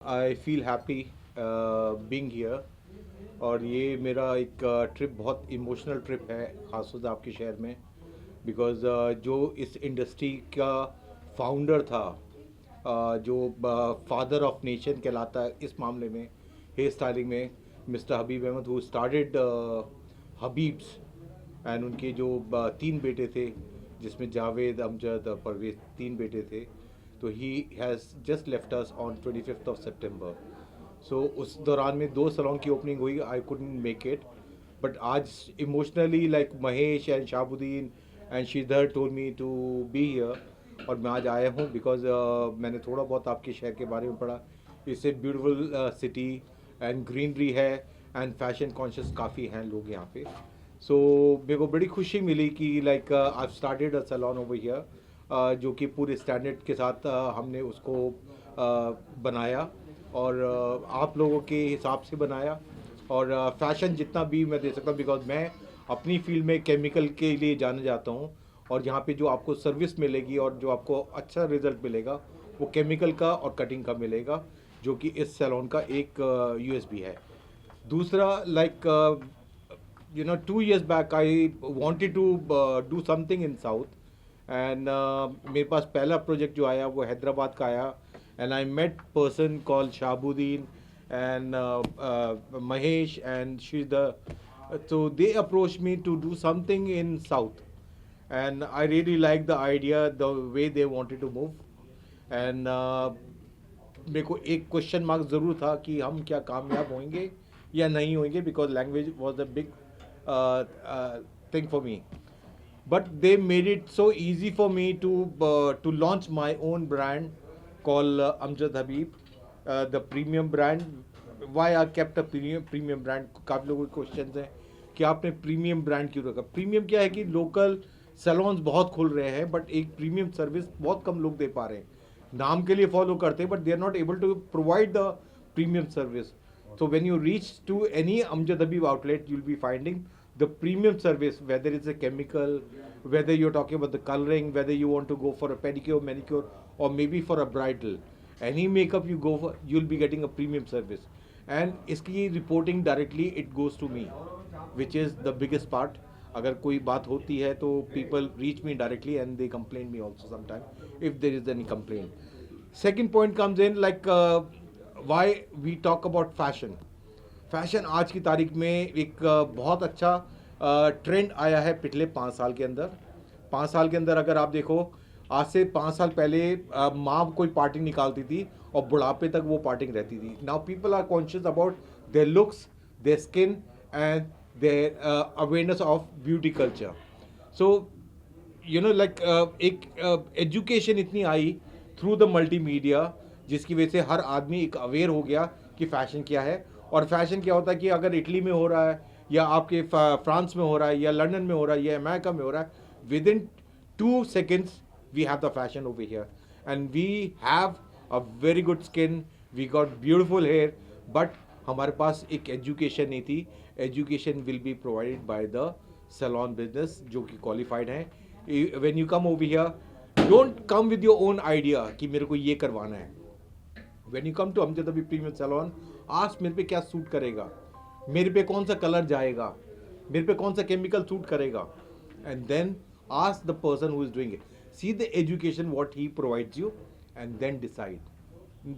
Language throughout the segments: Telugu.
I feel happy being here. और ये मेरा एक ट्रिप बहुत इमोशनल ट्रिप है, ख़ासतौर से आपके शहर में। बिकॉज़ जो इस इंडस्ट्री का फाउंडर था, जो फादर ऑफ नेशन कहलाता है इस मामले में, हेयर स्टाइलिंग में, mister Habib Ahmed, who started Habibs. And उनके जो तीन बेटे थे, जिसमें जावेद, अमजद और परवेज, तीन बेटे थे। तो he has just left us on 25th of September. So उस दौरान में दो सलों की ओपनिंग हुई, I couldn't make it. But आज emotionally like Mahesh and Shahabuddin and Sridhar told me to be here. और मैं आज आया हूँ बिकॉज मैंने थोड़ा बहुत आपके शहर के बारे में पढ़ा। It's a beautiful city and greenery है, एंड फैशन कॉन्शियस काफ़ी हैं लोग यहाँ पे। सो मेरे को बड़ी खुशी मिली कि like I started a salon over here, जो कि पूरे स्टैंडर्ड के साथ हमने उसको बनाया, और आप लोगों के हिसाब से बनाया। और फैशन जितना भी मैं दे सकता हूँ, बिकॉज मैं अपनी फील्ड में केमिकल के लिए जाना जाता हूँ। और यहाँ पे जो आपको सर्विस मिलेगी और जो आपको अच्छा रिजल्ट मिलेगा, वो केमिकल का और कटिंग का मिलेगा, जो कि इस सैलून का एक यूएसपी है। दूसरा, like 2 years back I wanted to do something in South, and मेरे पास पहला प्रोजेक्ट जो आया वो हैदराबाद का आया। And I met person called Shahabuddin and Mahesh and Sridhar. So they approached me to do something in South, and I really liked the idea, the way they wanted to move. And मेरे को एक क्वेश्चन मार्क ज़रूर था कि हम क्या कामयाब होंगे या नहीं होंगे, because language was a big thing for me. But they made it so easy for me to launch my own brand called Amjad Habib, the premium brand. Why I kept a premium brand? काफ़ी लोगों के क्वेश्चन हैं कि आपने प्रीमियम ब्रांड क्यों रखा। प्रीमियम क्या है कि लोकल सैलून्स बहुत खुल रहे हैं, बट एक प्रीमियम सर्विस बहुत कम लोग दे पा रहे हैं। नाम के लिए फॉलो करते हैं, but they are not able to provide the premium service. So when you reach to any Amjad Habib outlet, you'll be finding the premium service, whether it's a chemical, whether you're talking about the coloring, whether you want to go for a pedicure, manicure, or maybe for a bridal. Any makeup you go for, you'll be getting a premium service. And इसकी reporting directly it goes to me, which is the biggest part. अगर कोई बात होती है तो people reach me directly and they complain me also sometime if there is any complaint. Second point comes in, like why we talk about fashion. Fashion आज की तारीख में एक बहुत अच्छा ट्रेंड आया है पिछले 5 साल के अंदर। 5 साल के अंदर अगर आप देखो, आज से 5 साल पहले माँ कोई पार्टी निकालती थी और बुढ़ापे तक वो पार्टी रहती थी। Now people are conscious about their looks, their skin and their awareness of beauty culture. So like एक एजुकेशन इतनी आई थ्रू द मल्टीमीडिया, जिसकी वजह से हर आदमी एक अवेयर हो गया कि फ़ैशन क्या है। और फैशन क्या होता है कि अगर इटली में हो रहा है, या आपके फ्रांस में हो रहा है, या लंदन में हो रहा है, या अमेरिका में हो रहा है, within 2 seconds we have the fashion over here, and we have a very good skin, we got beautiful hair. But हमारे पास एक एजुकेशन नहीं थी। Education will be provided by the salon business, जो कि क्वालिफाइड हैं। When you come over here, don't come with your own idea कि मेरे को ये करवाना है। When you come to Amjad Habib premium salon, ask मेरे पे क्या सूट करेगा, मेरे पे कौन सा कलर जाएगा, मेरे पे कौन सा केमिकल सूट करेगा, and then ask the person who is doing it, see the education what he provides you, and then decide,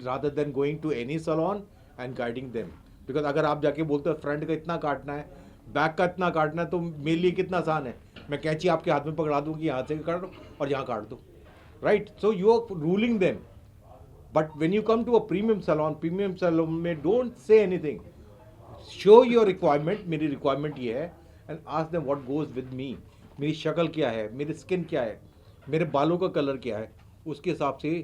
rather than going to any salon and guiding them. Because अगर आप जाके बोलते हो फ्रंट का इतना काटना है, बैक का इतना काटना है, तो मेरे लिए कितना आसान है, मैं कैंची आपके हाथ में पकड़ा दूँ कि यहाँ से काट दो और यहाँ काट दो, right. So you are ruling them. But when you come to a premium salon में don't say anything. Show your requirement, मेरी requirement ये है, and ask them what goes with me. मेरी शक्ल क्या है, मेरी स्किन क्या है, मेरे बालों का कलर क्या है, उसके हिसाब से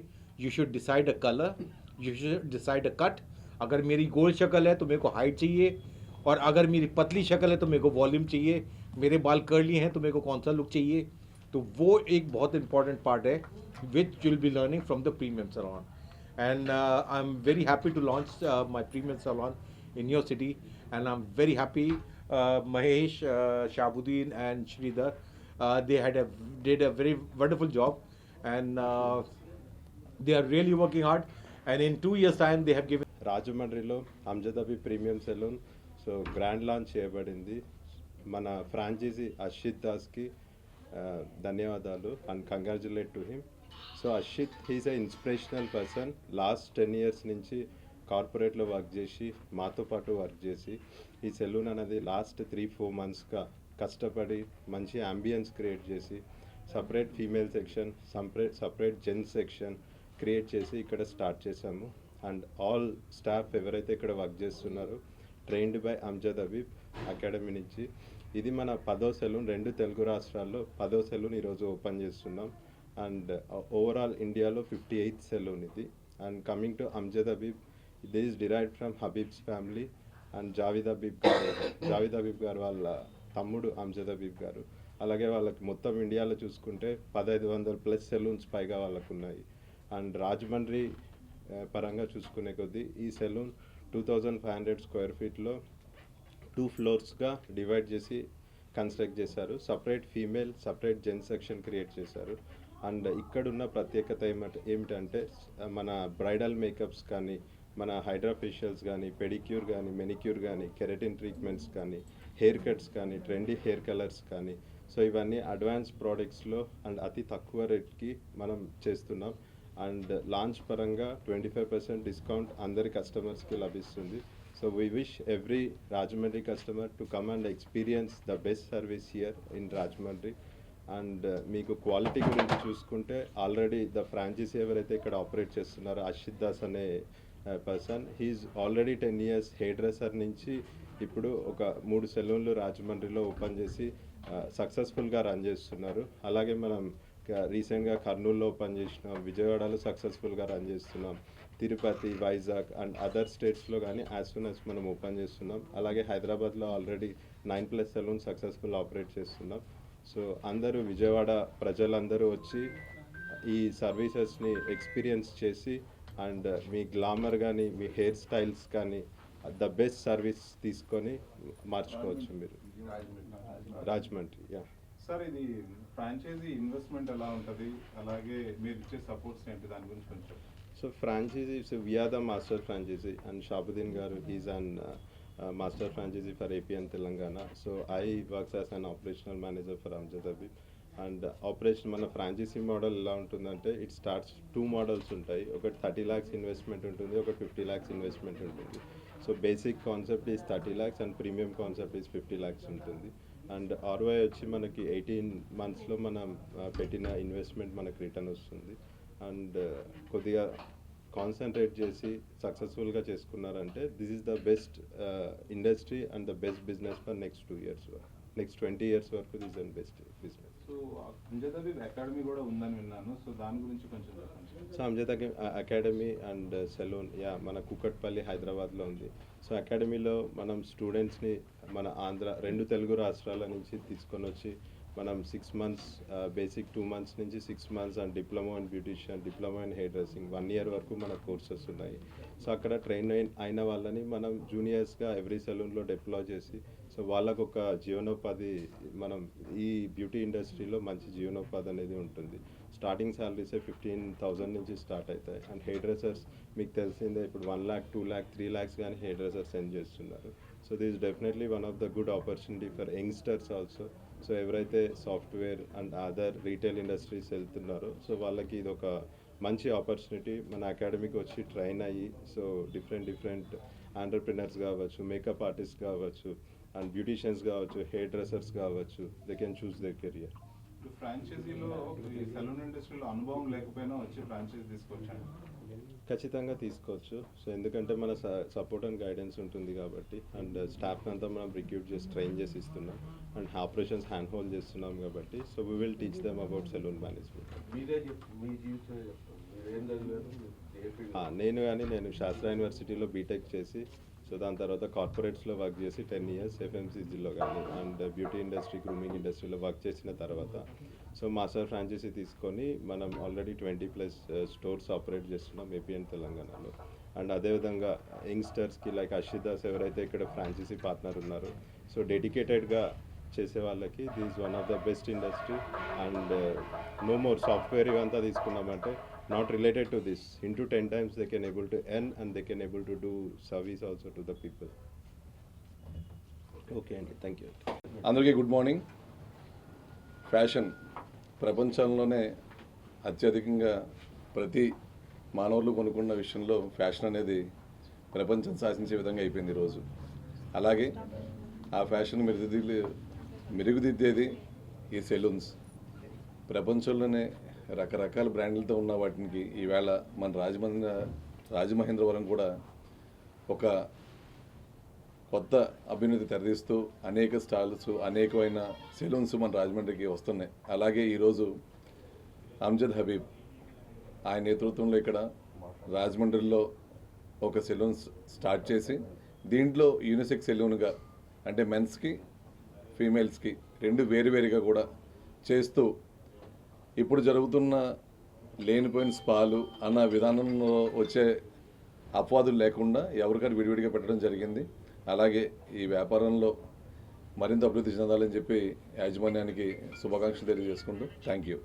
you should decide a color, you should decide a cut. अगर मेरी गोल शक्ल है तो मेरे को हाइट चाहिए, और अगर मेरी पतली शक्ल है तो मेरे को वॉल्यूम चाहिए, मेरे बाल कर्ली हैं तो मेरे को कौन सा लुक चाहिए। तो वो एक बहुत इंपॉर्टेंट पार्ट है विच you'll be learning from the premium salon. And I'm very happy to launch my premium salon in your city, and I'm very happy Mahesh, Shabuddin and Sridhar, they did a very wonderful job, and they are really working hard, and in 2 years time they have given రాజమండ్రిలో అంజదబి premium salon so grand launch చేయబడింది. మన ఫ్రాంచైజీ అర్షిత్ దాస్కి ధన్యవాదాలు and congratulate to him. So Arshit he's a inspirational person. Last 10 years నుంచి కార్పొరేట్లో వర్క్ చేసి మాతో పాటు వర్క్ చేసి ఈ సెలూన్ అనేది లాస్ట్ 3-4 monthsగా కష్టపడి మంచి అంబియన్స్ క్రియేట్ చేసి separate female section, separate gents section create చేసి ఇక్కడ స్టార్ట్ చేశాము. అండ్ ఆల్ స్టాఫ్ ఎవరైతే ఇక్కడ వర్క్ చేస్తున్నారో trained by Amjad Habib academy నుంచి. ఇది మన 10వ సెలూన్. 2 తెలుగు రాష్ట్రాల్లో 10వ సెలూన్ ఈరోజు ఓపెన్ చేస్తున్నాం. అండ్ ఓవరాల్ ఇండియాలో 58th సెలూన్ ఇది. And coming to Amjad Habib, ఇది is derived from Habib's family. And Javed Habib గారు వాళ్ళ తమ్ముడు అంజద్ హబీబ్ గారు. అలాగే వాళ్ళకి మొత్తం ఇండియాలో చూసుకుంటే 1500+ సెలూన్స్ పైగా వాళ్ళకు ఉన్నాయి. అండ్ రాజమండ్రి పరంగా చూసుకునే కొద్దీ ఈ సెలూన్ 2500 square feetలో 2 floors-గా డివైడ్ చేసి కన్స్ట్రక్ట్ చేశారు. Separate female, separate gents section create చేశారు. అండ్ ఇక్కడున్న ప్రత్యేకత ఏమిటంటే మన బ్రైడల్ మేకప్స్ కానీ, మన హైడ్రా ఫేషియల్స్ కానీ, పెడిక్యూర్ కానీ, మెనిక్యూర్ కానీ, కెరటిన్ ట్రీట్మెంట్స్ కానీ, హెయిర్ కట్స్ కానీ, ట్రెండీ హెయిర్ కలర్స్ కానీ, సో ఇవన్నీ అడ్వాన్స్ ప్రోడక్ట్స్లో అండ్ అతి తక్కువ రేట్కి మనం చేస్తున్నాం. అండ్ లాంచ్ పరంగా 25% డిస్కౌంట్ అందరి కస్టమర్స్కి లభిస్తుంది. So we wish every Rajahmundry customer to come and experience the best service here in Rajahmundry. And మీకు క్వాలిటీ గురించి చూసుకుంటే ఆల్రెడీ ద ఫ్రాంచైజీ ఎవరైతే ఇక్కడ ఆపరేట్ చేస్తున్నారో అర్షిత్ దాస్ అనే person, he is already 10 years hairdresser నుంచి ఇప్పుడు ఒక 3 సెలూన్లు రాజమండ్రిలో ఓపెన్ చేసి సక్సెస్ఫుల్గా రన్ చేస్తున్నారు. అలాగే మనం రీసెంట్గా కర్నూలులో ఓపెన్ చేసినాం, విజయవాడలో సక్సెస్ఫుల్గా రన్ చేస్తున్నాం, తిరుపతి, వైజాగ్ అండ్ అదర్ స్టేట్స్లో కానీ యాజ్ సూన్ యాజ్ మనం ఓపెన్ చేస్తున్నాం. అలాగే హైదరాబాద్లో ఆల్రెడీ 9+ సెలూన్ సక్సెస్ఫుల్ ఆపరేట్ చేస్తున్నాం. సో అందరూ విజయవాడ ప్రజలందరూ వచ్చి ఈ సర్వీసెస్ని ఎక్స్పీరియన్స్ చేసి అండ్ మీ గ్లామర్ కానీ, మీ హెయిర్ స్టైల్స్ కానీ ద బెస్ట్ సర్వీస్ తీసుకొని మార్చుకోవచ్చు మీరు. రాజమండ్రి. యా సార్, ఇది ఫ్రాంచైజీ ఇన్వెస్ట్మెంట్ ఎలా ఉంటుంది, అలాగే మీరు ఇచ్చే సపోర్ట్స్ ఏంటి, దాని గురించి కొంచెం. So franchisee, so we are the master franchisee and Shahabuddin గారు is an master franchisee for AP and Telangana. So I works as an operational manager for Amjad Habib. And operation మన ఫ్రాంచైజీ మోడల్ ఎలా ఉంటుందంటే ఇట్ స్టార్ట్స్ 2 models ఉంటాయి. ఒకటి 30 lakhs ఇన్వెస్ట్మెంట్ ఉంటుంది, ఒకటి 50 lakhs ఇన్వెస్ట్మెంట్ ఉంటుంది. So basic concept is 30 lakhs and premium concept is 50 lakhs ఉంటుంది. అండ్ ROI వచ్చి మనకి 18 monthsలో మనం పెట్టిన ఇన్వెస్ట్మెంట్ మనకి రిటర్న్ వస్తుంది. అండ్ కొద్దిగా కాన్సన్ట్రేట్ చేసి సక్సెస్ఫుల్గా చేసుకున్నారంటే this is the best industry and the best business for next 2 years next 20 years వరకు this is best business. So Amjad Habib academy కూడా ఉందని విన్నాను, సో దాని గురించి కొంచెం చెప్పండి. So Amjad academy and salon మన కుకట్పల్లి హైదరాబాద్లో ఉంది. సో అకాడమీలో మనం స్టూడెంట్స్ని మన 2 తెలుగు రాష్ట్రాల నుంచి తీసుకొని వచ్చి మనం 6 months బేసిక్, 2 months నుంచి 6 months and diploma in beautician, diploma in hair dressing 1 year వరకు మన కోర్సెస్ ఉన్నాయి. సో అక్కడ ట్రైన్ అయిన వాళ్ళని మనం జూనియర్స్గా ఎవ్రీ సెలూన్లో డిప్లాయ్ చేసి సో వాళ్ళకు ఒక జీవనోపాధి, మనం ఈ బ్యూటీ ఇండస్ట్రీలో మంచి జీవనోపాధి అనేది ఉంటుంది. స్టార్టింగ్ శాలరీసే 15,000 నుంచి స్టార్ట్ అవుతాయి. అండ్ హెయిర్ డ్రెస్సర్స్ మీకు తెలిసిందే ఇప్పుడు 1 lakh, 2 lakh, 3 lakhs కానీ హెయిర్ డ్రెస్సర్స్ సెండ్ చేస్తున్నారు. So this definitely one of the good opportunity for youngsters also. So ఎవరైతే software and other retail industries వెళ్తున్నారో సో వాళ్ళకి ఇది ఒక మంచి ఆపర్చునిటీ. మన అకాడమీకి వచ్చి ట్రైన్ అయ్యి సో డిఫరెంట్ ఎంటర్ప్రినర్స్ కావచ్చు, మేకప్ ఆర్టిస్ట్ కావచ్చు, అండ్ బ్యూటీషియన్స్ కావచ్చు, హెయిర్ డ్రెస్సర్స్ కావచ్చు, they can choose their career. ఇప్పుడు ఫ్రాంచైజీలో ఈ సెలూన్ ఇండస్ట్రీలో అనుభవం లేకపోయినా వచ్చి ఫ్రాంచైజీ తీసుకొచ్చాను. ఖచ్చితంగా తీసుకోవచ్చు. సో ఎందుకంటే మన సపోర్ట్ అండ్ గైడెన్స్ ఉంటుంది కాబట్టి, అండ్ స్టాఫ్ అంతా మనం రిక్రూట్ చేసి ట్రైన్ చేసి ఇస్తున్నాం అండ్ ఆపరేషన్స్ హ్యాండ్ హోల్డ్ చేస్తున్నాం కాబట్టి so we will teach them about salon management. నేను శాస్త్ర యూనివర్సిటీలో బీటెక్ చేసి సో దాని తర్వాత కార్పొరేట్స్లో వర్క్ చేసి 10 years FMCGలో కానీ అండ్ బ్యూటీ ఇండస్ట్రీ, గ్రూమింగ్ ఇండస్ట్రీలో వర్క్ చేసిన తర్వాత సో మాస్టర్ ఫ్రాంచైజీ తీసుకొని మనం ఆల్రెడీ 20+ స్టోర్స్ ఆపరేట్ చేస్తున్నాం ఏపీ అండ్ తెలంగాణలో. అండ్ అదేవిధంగా యంగ్స్టర్స్కి లైక్ అర్షిత్ దాస్ ఎవరైతే ఇక్కడ ఫ్రాంచైజీ పార్ట్నర్ ఉన్నారో సో డెడికేటెడ్గా చేసే వాళ్ళకి this one of the best industry. And no more software ఇవంతా తీసుకున్నామంటే not related to this. Into 10 times they can able to earn and they can able to do service also to the people. Okay, Andy, thank you. అందరికీ గుడ్ మార్నింగ్. ఫ్యాషన్ ప్రపంచంలోనే అత్యధికంగా ప్రతి మానవులు కొనుక్కున్న విషయంలో ఫ్యాషన్ అనేది ప్రపంచం శాసించే విధంగా అయిపోయింది ఈరోజు. అలాగే ఆ ఫ్యాషన్ మెరుగుదిద్దేది ఈ సెలూన్స్. ప్రపంచంలోనే రకరకాల బ్రాండ్లతో ఉన్న వాటికి ఈవేళ మన రాజమహేంద్రవరం కూడా ఒక కొత్త అభ్యున్నతి తెరదీస్తూ అనేక స్టాల్స్, అనేకమైన సెలూన్స్ మన రాజమండ్రికి వస్తున్నాయి. అలాగే ఈరోజు అమ్జద్ హబీబ్ ఆయన నేతృత్వంలో ఇక్కడ రాజమండ్రిలో ఒక సెలూన్స్ స్టార్ట్ చేసి దీంట్లో యూనిసెక్స్ సెలూన్గా అంటే మెన్స్కి ఫీమేల్స్కి రెండు వేరువేరుగా కూడా చేస్తూ ఇప్పుడు జరుగుతున్న లేనిపోయిన స్పాలు అన్న విధానంలో వచ్చే అపవాదులు లేకుండా ఎవరికైనా విడివిడిగా పెట్టడం జరిగింది. అలాగే ఈ వ్యాపారంలో మరింత అభివృద్ధి చెందాలని చెప్పి యాజమాన్యానికి శుభాకాంక్షలు తెలియజేసుకుంటూ థ్యాంక్ యూ.